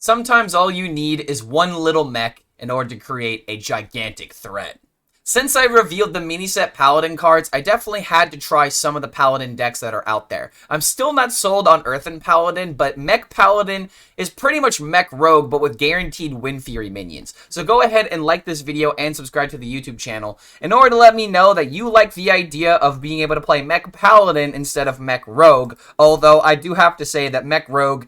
Sometimes all you need is one little mech in order to create a gigantic threat. Since I revealed the mini set Paladin cards, I definitely had to try some of the Paladin decks that are out there. I'm still not sold on Earthen Paladin, but Mech Paladin is pretty much Mech Rogue, but with guaranteed Windfury minions. So go ahead and like this video and subscribe to the YouTube channel in order to let me know that you like the idea of being able to play Mech Paladin instead of Mech Rogue, although I do have to say that Mech Rogue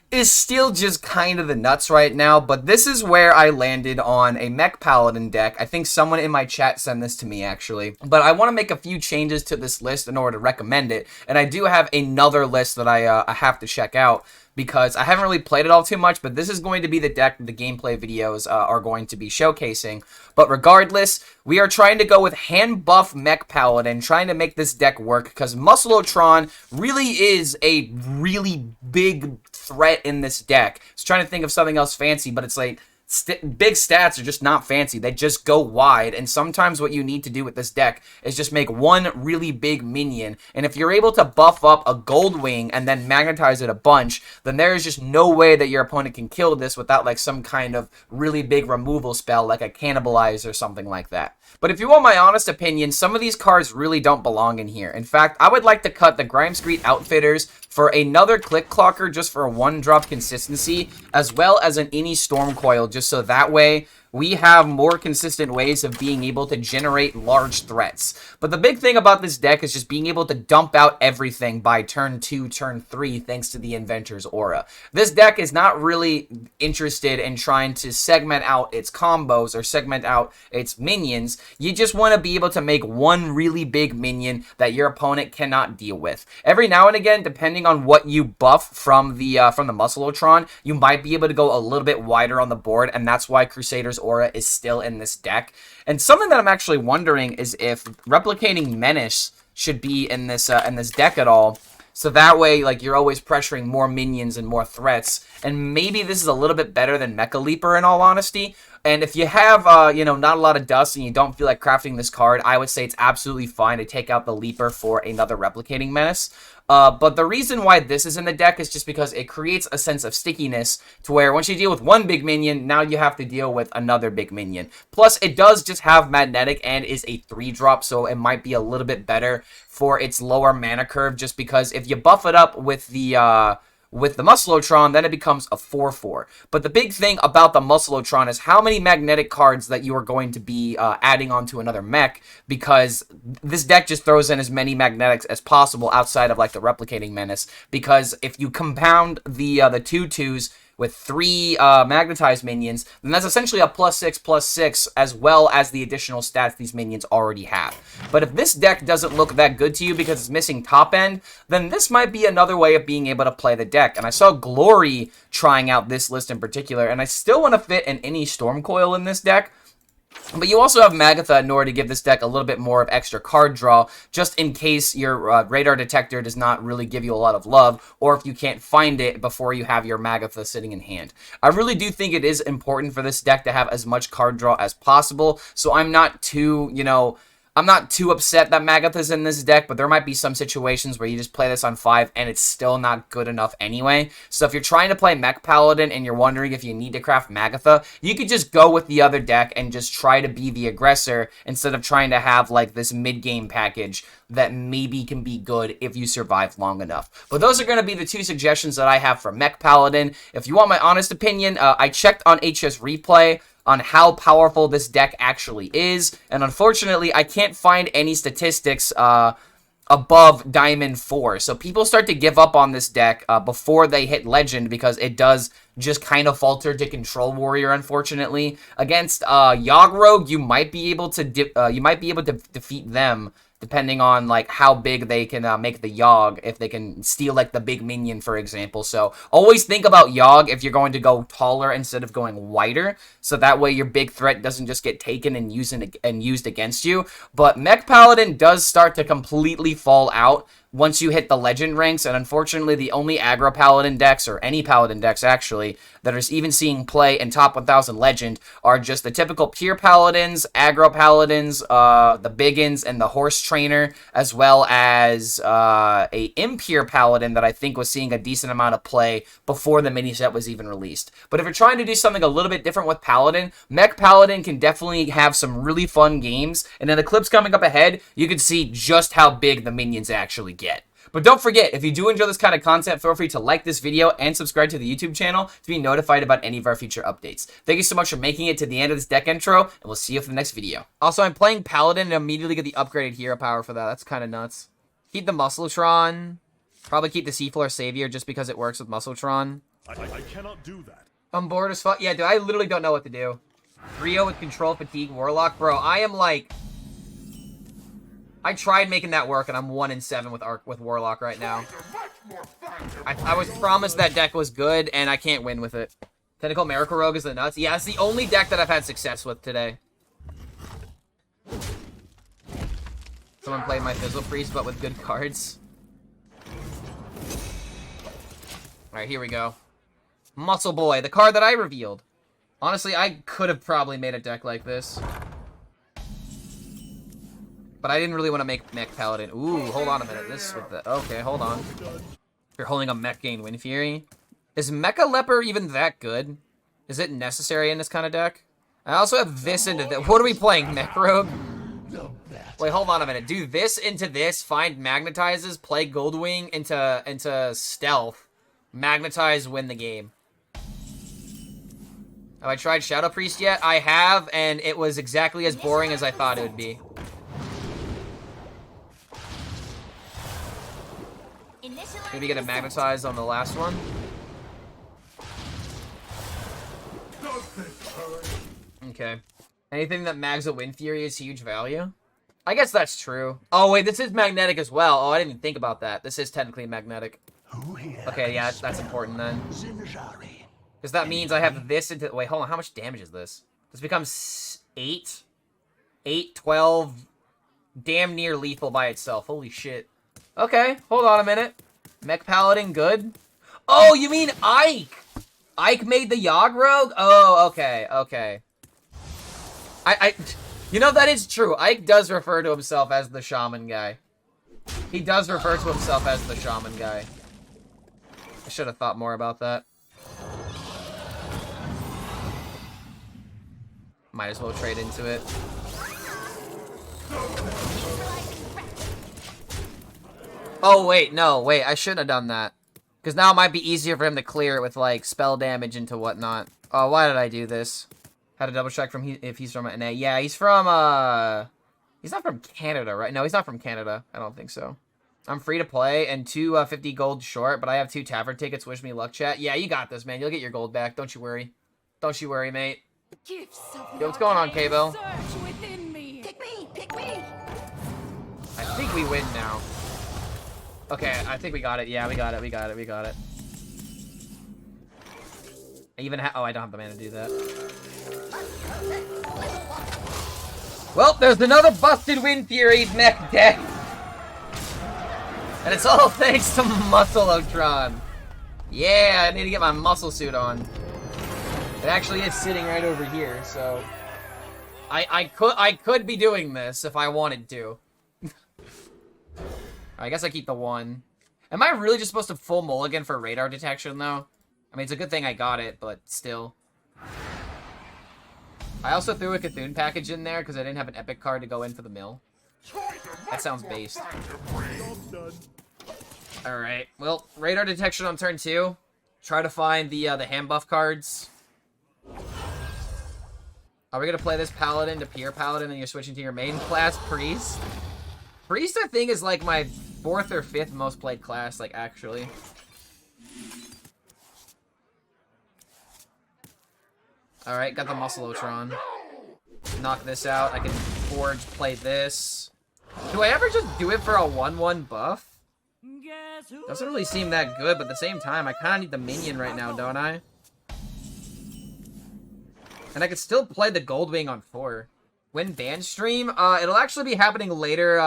is still just kind of the nuts right now, but this is where I landed on a Mech Paladin deck. I think someone in my chat sent this to me, actually. But I want to make a few changes to this list in order to recommend it, and I do have another list that I have to check out, because I haven't really played it all too much, but this is going to be the deck that the gameplay videos are going to be showcasing. But regardless, we are trying to go with hand buff Mech Paladin, trying to make this deck work, because BUFF-O-TRON really is a really big threat in this deck. I was trying to think of something else fancy, but it's like big stats are just not fancy. They just go wide, and sometimes what you need to do with this deck is just make one really big minion, and if you're able to buff up a gold wing and then magnetize it a bunch, then there is just no way that your opponent can kill this without like some kind of really big removal spell like a cannibalize or something like that. But if you want my honest opinion, some of these cards really don't belong in here. In fact, I would like to cut the Grimescreet Outfitters for another Click Clocker just for a 1-drop consistency, as well as an any Storm Coil, just so that way we have more consistent ways of being able to generate large threats. But the big thing about this deck is just being able to dump out everything by turn 2, turn 3, thanks to the Inventor's Aura. This deck is not really interested in trying to segment out its combos or segment out its minions. You just want to be able to make one really big minion that your opponent cannot deal with. Every now and again, depending on what you buff from the BUFF-O-TRON, you might be able to go a little bit wider on the board, and that's why Crusader's Aura is still in this deck. And something that I'm actually wondering is if Replicating Menace should be in this deck at all, so that way like you're always pressuring more minions and more threats. And maybe this is a little bit better than Mecha Leaper in all honesty. And if you have, you know, not a lot of dust and you don't feel like crafting this card, I would say it's absolutely fine to take out the Leaper for another Replicating Menace. But the reason why this is in the deck is just because it creates a sense of stickiness to where once you deal with one big minion, now you have to deal with another big minion. Plus, it does just have Magnetic and is a 3-drop, so it might be a little bit better for its lower mana curve, just because if you buff it up with the BUFF-O-TRON, then it becomes a 4/4. But the big thing about the BUFF-O-TRON is how many magnetic cards that you are going to be adding onto another mech, because this deck just throws in as many magnetics as possible outside of like the Replicating Menace, because if you compound the 2/2s with 3 magnetized minions, then that's essentially a +6/+6, as well as the additional stats these minions already have. But if this deck doesn't look that good to you because it's missing top end, then this might be another way of being able to play the deck. And I saw Glory trying out this list in particular, and I still want to fit an any Storm Coil in this deck. But you also have Magatha in order to give this deck a little bit more of extra card draw, just in case your Radar Detector does not really give you a lot of love, or if you can't find it before you have your Magatha sitting in hand. I really do think it is important for this deck to have as much card draw as possible, so I'm not too, you know, I'm not too upset that Magatha's in this deck, but there might be some situations where you just play this on 5 and it's still not good enough anyway. So if you're trying to play Mech Paladin and you're wondering if you need to craft Magatha, you could just go with the other deck and just try to be the aggressor instead of trying to have like this mid-game package that maybe can be good if you survive long enough. But those are going to be the 2 suggestions that I have for Mech Paladin. If you want my honest opinion, I checked on HS Replay on how powerful this deck actually is, and unfortunately I can't find any statistics above Diamond 4, so people start to give up on this deck before they hit Legend, because it does just kind of falter to Control Warrior, unfortunately. Against Yogg Rogue, you might be able to defeat them, depending on like how big they can make the Yogg, if they can steal like the big minion, for example. So always think about Yogg if you're going to go taller instead of going wider, so that way your big threat doesn't just get taken and used against you. But Mech Paladin does start to completely fall out once you hit the legend ranks, and unfortunately the only aggro paladin decks, or any paladin decks actually, that are even seeing play in top 1000 legend are just the typical pure paladins, aggro paladins, the biggins, and the horse trainer, as well as a impure paladin that I think was seeing a decent amount of play before the mini set was even released. But if you're trying to do something a little bit different with paladin, Mech Paladin can definitely have some really fun games, and in the clips coming up ahead, you can see just how big the minions actually get. But don't forget, if you do enjoy this kind of content, feel free to like this video and subscribe to the YouTube channel to be notified about any of our future updates. Thank you so much for making it to the end of this deck intro, and we'll see you for the next video. Also, I'm playing Paladin and immediately get the upgraded hero power for that. That's kind of nuts. Keep the BUFF-O-TRON. Probably keep the Seafloor Savior just because it works with BUFF-O-TRON. I cannot do that. I'm bored as fuck. Yeah, dude, I literally don't know what to do. Rio with Control Fatigue Warlock. Bro, I am like... I tried making that work, and I'm 1-7 with Warlock right now. I was promised that deck was good, and I can't win with it. Tentacle Miracle Rogue is the nuts. Yeah, it's the only deck that I've had success with today. Someone played my Fizzle Priest, but with good cards. Alright, here we go. Muscle Boy, the card that I revealed. Honestly, I could have probably made a deck like this. But I didn't really want to make Mech Paladin. Ooh, hold on a minute. This with the... Okay, hold on. You're holding a Mech Gain Windfury. Is Mecha Leper even that good? Is it necessary in this kind of deck? I also have this into the... What are we playing? Mech Rogue? Wait, hold on a minute. Do this into this, find Magnetizes, play Goldwing into Stealth, Magnetize, win the game. Have I tried Shadow Priest yet? I have, and it was exactly as boring as I thought it would be. Maybe get a Magnetize on the last one. Okay. Anything that mags a Windfury is huge value? I guess that's true. Oh, wait, this is magnetic as well. Oh, I didn't even think about that. This is technically magnetic. Okay, yeah, that's important then. Because that means I have this into... Wait, hold on. How much damage is this? This becomes 8? 8, 12... Damn near lethal by itself. Holy shit. Okay, hold on a minute. Mech Paladin, good. Oh, you mean Ike? Ike made the Yogg Rogue? Oh, okay, okay. You know, that is true. Ike does refer to himself as the shaman guy. He does refer to himself as the shaman guy. I should have thought more about that. Might as well trade into it. Oh, wait, no, wait, I shouldn't have done that. Because now it might be easier for him to clear it with, like, spell damage into whatnot. Oh, why did I do this? Had to double check from if he's from NA. Yeah, he's from, he's not from Canada, right? No, he's not from Canada. I don't think so. I'm free to play and 50 gold short, but I have 2 tavern tickets. Wish me luck, chat. Yeah, you got this, man. You'll get your gold back. Don't you worry. Don't you worry, mate. Yo, what's going on, K-Bell? Pick me. I think we win now. Okay, I think we got it. Yeah, we got it. I even oh, I don't have the mana to do that. Well, there's another busted Windfury mech deck. And it's all thanks to BUFF-O-TRON. Yeah, I need to get my muscle suit on. It actually is sitting right over here, so... I could be doing this if I wanted to. I guess I keep the 1. Am I really just supposed to full mulligan for radar detection, though? I mean, it's a good thing I got it, but still. I also threw a Cthulhu package in there because I didn't have an epic card to go in for the mill. That sounds based. Alright, well, radar detection on turn 2. Try to find the hand buff cards. Are we gonna play this Paladin to Pure Paladin and you're switching to your main class, Priest? Priest, I think, is like my 4th or 5th most played class, like, actually. Alright, got the BUFF-O-TRON. Knock this out. I can Forge play this. Do I ever just do it for a 1-1 buff? Doesn't really seem that good, but at the same time, I kind of need the minion right now, don't I? And I could still play the Goldwing on 4. When band stream? It'll actually be happening later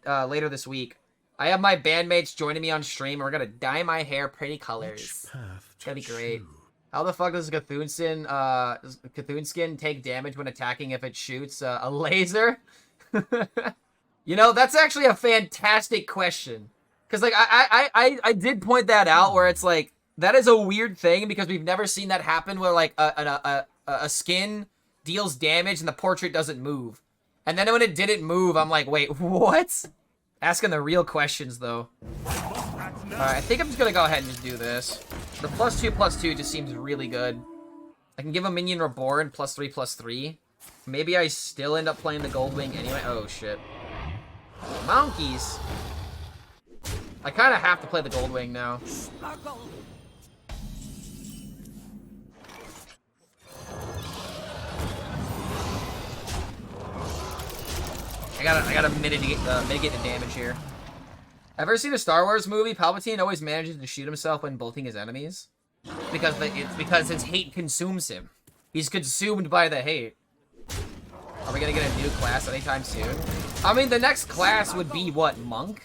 later this week. I have my bandmates joining me on stream, and we're gonna dye my hair pretty colors. It's gonna be great. How the fuck does Cthulhu skin take damage when attacking if it shoots a laser? You know, that's actually a fantastic question. Because, like, I did point that out where it's like, that is a weird thing because we've never seen that happen where, like, a skin deals damage and the portrait doesn't move. And then when it didn't move, I'm like, wait, what? Asking the real questions, though. Alright, I think I'm just gonna go ahead and just do this. The +2/+2 just seems really good. I can give a minion reborn +3/+3. Maybe I still end up playing the Goldwing anyway. Oh, shit. Monkeys. I kind of have to play the Goldwing now. I gotta mitigate the damage here. Ever seen a Star Wars movie? Palpatine always manages to shoot himself when bolting his enemies. It's because his hate consumes him. He's consumed by the hate. Are we gonna get a new class anytime soon? I mean, the next class would be what, Monk?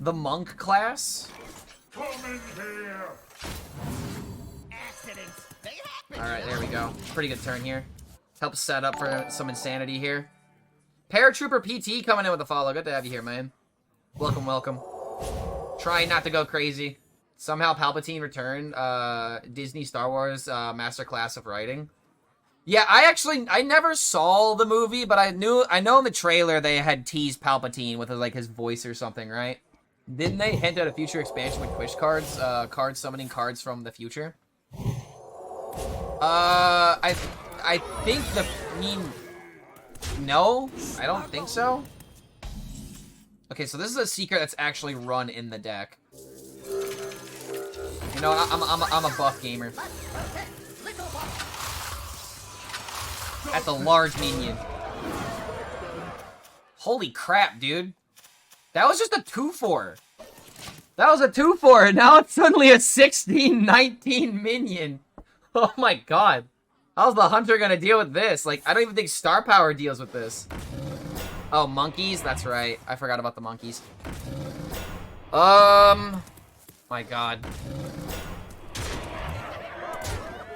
The Monk class? Come in here. Alright, there we go. Pretty good turn here. Helps set up for some insanity here. Paratrooper PT coming in with a follow. Good to have you here, man. Welcome, welcome. Trying not to go crazy. Somehow Palpatine returned. Disney Star Wars Masterclass of Writing. Yeah, I never saw the movie, but I know in the trailer they had teased Palpatine with like his voice or something, right? Didn't they hint at a future expansion with Twitch cards? Cards summoning cards from the future? I think no, I don't think so. Okay, so this is a secret that's actually run in the deck. You know, I'm a buff gamer. That's a large minion. Holy crap, dude. That was just a 2/4. That was a 2/4, and now it's suddenly a 16/19 minion. Oh my god. How's the hunter gonna deal with this? Like, I don't even think Star Power deals with this. Oh, monkeys? That's right. I forgot about the monkeys. My god.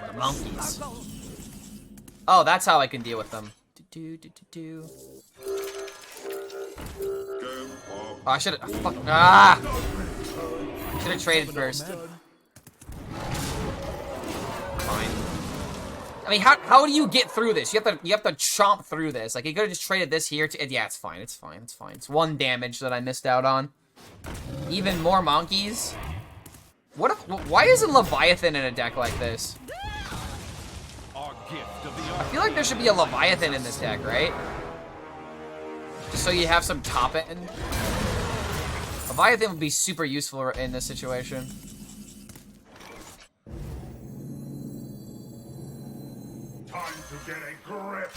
The monkeys. Oh, that's how I can deal with them. Oh, I should've... fuck. Ah! Should've traded first. Fine. I mean, how do you get through this? You have to chomp through this. Like, you could've just traded this here to... Yeah, it's fine. It's fine. It's fine. It's 1 damage that I missed out on. Even more monkeys. What if... Why isn't Leviathan in a deck like this? I feel like there should be a Leviathan in this deck, right? Just so you have some top end. Leviathan would be super useful in this situation. Time to get a grip.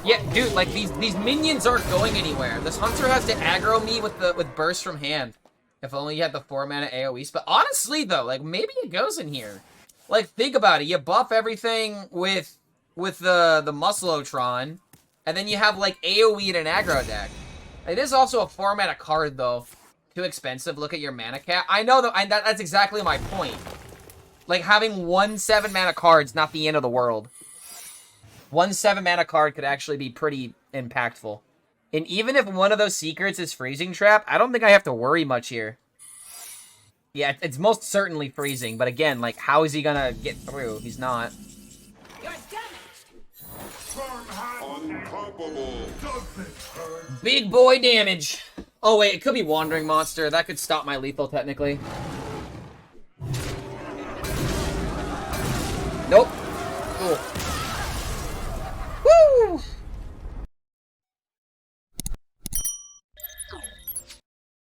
Yeah, dude, like these minions aren't going anywhere. This hunter has to aggro me with burst from hand. If only you had the 4-mana AoE. But honestly, though, like maybe it goes in here. Like, think about it. You buff everything with the Muscle-O-Tron, and then you have, like, AoE in an aggro deck. It is also a 4-mana card, though. Too expensive. Look at your mana cap. I know, that's exactly my point. Like, having 1 7-mana card's not the end of the world. 1 7-mana card could actually be pretty impactful. And even if one of those secrets is Freezing Trap, I don't think I have to worry much here. Yeah, it's most certainly freezing, but again, like, how is he gonna get through? He's not. You're Big boy damage. Oh wait, it could be Wandering Monster. That could stop my lethal, technically.